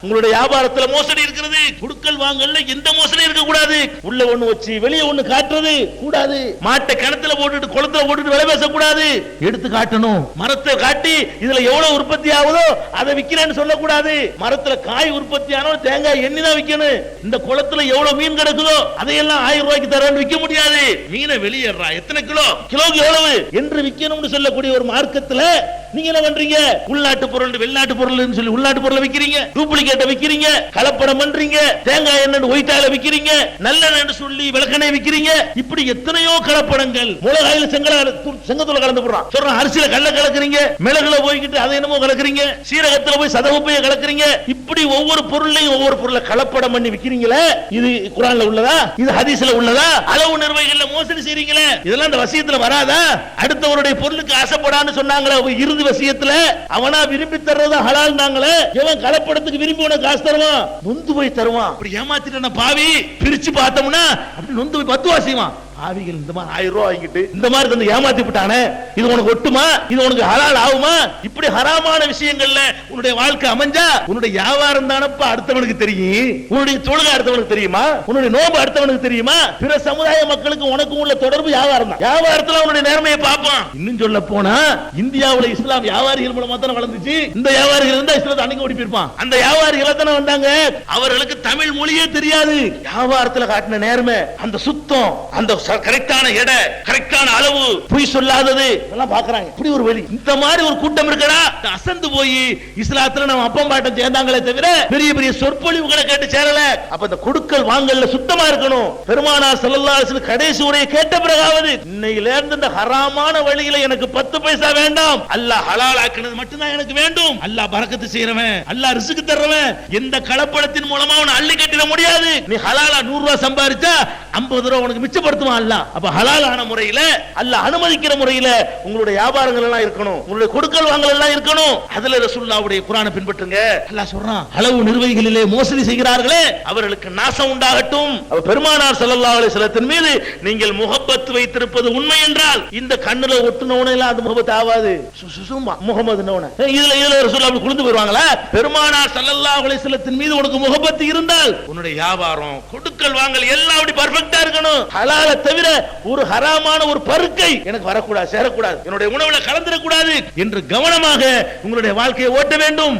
உங்களுடைய வியாபாரத்துல மோசடி இருக்கிறது. குடுக்கல் வாங்கல்ல எந்த மோசடி இருக்க கூடாது. உள்ள ஒண்ணு வச்சு வெளியே ஒண்ணு காட்டுறது கூடாது. மாட்டை கிணத்துல போட்டுட்டு குளத்துல போட்டுட்டு விலை பேச கூடாது. எடுத்து காட்டணும். மரத்தை காட்டி இதுல எவ்வளவு உற்பத்தி ஆகுதோ அதை விக்கிறேன்னு சொல்லக்கூடாது. மரத்துல காய் உற்பத்தி ஆனாலும் தேங்காய் எண்ணி தான் விக்கணும். இந்த குளத்துல எவ்வளவு மீன் கிடக்குதோ அதையெல்லாம் 1000 ரூபாய்க்கு தரேன்னு விற்க முடியாது. மீனை வெளியேறா எத்தனை கிலோக்கு எவ்வளவு என்று விற்கணும்னு சொல்லக்கூடிய ஒரு மார்க்கத்துல நீங்க என்ன பண்றீங்க? உள்நாட்டு பொருள் வெளிநாட்டு பொருள் சொல்லி உள்நாட்டு பொருளை விக்கிறீங்க, டூப்ளிகேட்டை விக்கிறீங்க, கலப்படம் பண்றீங்க, தேங்காய் எண்ணெய் ஒயிட்டால விக்கிறீங்க, நல்லெண்ணெய் சொல்லி விளக்கெண்ணெய் விக்கிறீங்க. இப்படி எத்தனையோ கலப்படங்கள். மிளகாயில செங்கத்தூள கலந்து போடுறான் சொல்றான். அரிசியில கல்ல கலக்குறீங்க, மிளகுல போய்கிட்டு அதை என்னமோ கலக்குறீங்க, சீரகத்துல போய் சதவப்பைய கலக்குறீங்க. இப்படி ஒவ்வொரு பொருளையும் ஒவ்வொரு பொருளை கலப்படம் பண்ணி விக்கிறீங்களே. இது குர்ஆன்ல உள்ளதா? இது ஹதீஸ்ல உள்ளதா? அளவு நிர்வாகிகள்ல மோசடி செய்றீங்களே. இதெல்லாம் இந்த வசியத்துல வராதா? அடுத்தவருடைய பொருளுக்கு ஆசைப்படான்னு சொன்னாங்களே வசியத்துல அவனா விரும்பி தர்றது ஹலால் நாங்களே. இவன் கலப்படத்துக்கு விரும்பி உனக்கு காசு தருவான், நொந்து போய் தருவான். அப்படி ஏமாத்திட்டு பாவி பிரிச்சு பார்த்தோம்னா அப்படி நொந்து போய் 10 வாசிவான். ஆவிகள் இந்த மாதிரி 1000 ரூபாய் வாங்கிட்டு இந்த மாதிரி வந்து ஏமாத்தி விட்டானே, இது உனக்கு ஒட்டுமா? இது உனக்கு ஹலால் ஆகுமா? இப்படி ஹராமான விஷயங்கள்ல உன்னுடைய வாழ்க்கை அமைஞ்சா உன்னுடைய வியாபாரம் தானப்பா அடுத்தவனுக்கு தெரியும். உன்னுடைய தொழுகை அடுத்தவனுக்கு தெரியுமா? உன்னுடைய நோம்பு அடுத்தவனுக்கு தெரியுமா? பிற சமுதாய மக்களுக்கு உனக்கு உள்ள தொடர்பு வியாபாரம் தான். வியாபாரத்துல உன்னுடைய நேர்மையை பார்ப்பான். இன்னும் சொல்ல போனா இந்தியாவுல இஸ்லாம் வியாபாரிகள் மூலமா தான் வளர்ந்துச்சு. இந்த வியாபாரிகள் இருந்தா இஸ்லாத்தை அன்னைக்கு ஓடி போயிருப்பான். அந்த வியாபாரிகள் தானே வந்தாங்க. அவர்களுக்கு தமிழ் மொழியே தெரியாது. வியாபாரத்துல காட்டின நேர்மை, அந்த சுத்தம், அந்த கரெக்டான எடை, கரெக்டான அளவு, பொய் சொல்லாதது எல்லாம் பாக்குறாங்க. இப்படி ஒரு வழி. இந்த மாதிரி ஒரு கூட்டம் இருக்கடா அசந்து போய் இஸ்லாத்துல நம்ம அப்பம் பாட்டம் சேர்ந்தாங்களே தவிர பெரிய பெரிய சொற்பொழிவுகளை கேட்டு சேரல. அப்ப இந்த கொடுக்கல் வாங்கல்ல சுத்தமா இருக்கணும். பெருமானார் ஸல்லல்லாஹு அலைஹி வஸல்லம் கடைசி உரையை கேட்ட பிறகாவது இன்னையில இருந்து இந்த ஹராமான வழியில எனக்கு 10 பைசா வேண்டாம், அல்லாஹ் ஹலால் ஆக்குனது மட்டும்தான் எனக்கு வேண்டும். அல்லாஹ் பரக்கத்து செய்றவன், அல்லாஹ் ரிஸ்க் தர்றவன். எந்த கலப்படத்தின் மூலமா அவனை அள்ளி கட்டிட முடியாது. நீ ஹலாலா 100 ரூபாய் சம்பாதிச்சா 50 ரூபாய் உனக்கு மிச்சப்படுத்துவான் அல்லாஹ். அப்ப ஹலாலான முறையில அல்லாஹ் அனுமதிக்கிற முறையில உங்களுடைய வியாபாரங்கள் எல்லாம் இருக்கணும், உங்களுடைய கொடுக்கல் வாங்கல் எல்லாம் இருக்கணும். அதுல ரசூலுல்லாஹ்வுடைய குர்ஆனை பின்பற்றுங்க. அல்லாஹ் சொல்றான், அளவு நிர்வாகிகளிலே மோசடி செய்கிறார்களே அவர்களுக்கு நாசம் உண்டாகட்டும். அப்ப பெருமானார் ஸல்லல்லாஹு அலைஹி வஸல்லத்தின் மீது நீங்கள் முஹப்பத் வைத்திருப்பது உண்மை என்றால் இந்த கண்ணுல ஒட்டுனவனே எல்லாம் அது முஹப்பத் ஆகாது. சும்மா முஹம்மதுனவன இதுல ரசூலுல்லாஹ் அப்படி குளிந்து போய்வாங்களா? பெருமானார் ஸல்லல்லாஹு அலைஹி வஸல்லத்தின் மீது உனக்கு முஹப்பத் இருந்தால் உன்னுடைய வியாபாரம் கொடுக்கல் வாங்கல் எல்லாம் அப்படி பெர்ஃபெக்ட்டா இருக்கணும். ஹலால தவிர ஒரு ஹராமான ஒரு பருக்கை எனக்கு வரக்கூடாது, சேரக்கூடாது, என்னுடைய உணவுல கலந்துடக்கூடாது என்று கவனமாக உங்களுடைய வாழ்க்கையை ஓட்ட வேண்டும்.